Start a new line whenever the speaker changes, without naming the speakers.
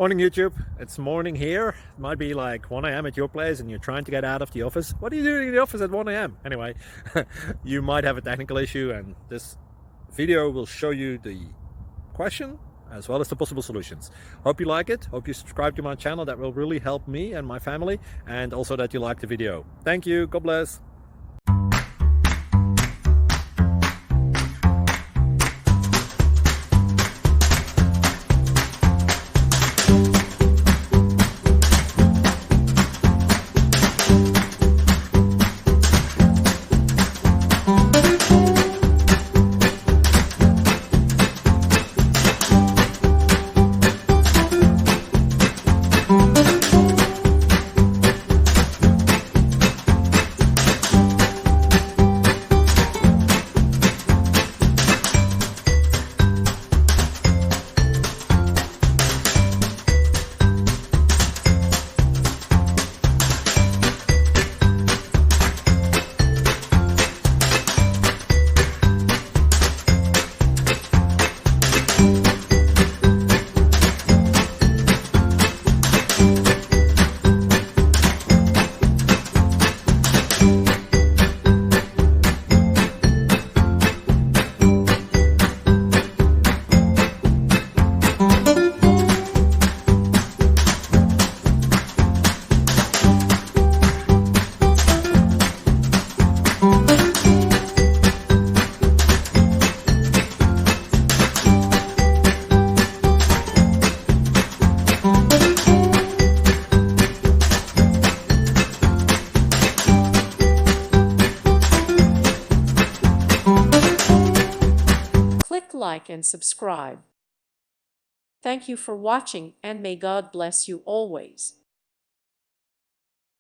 Morning YouTube, it's morning here. It might be like 1 a.m. at your place and you're trying to get out of the office. What are you doing in the office at 1 a.m? Anyway, you might have a technical issue and this video will show you the question as well as the possible solutions. Hope you like it, hope you subscribe to my channel. That will really help me and my family, and also that you like the video. Thank you, God bless.
Like and subscribe. Thank you for watching, and may God bless you always.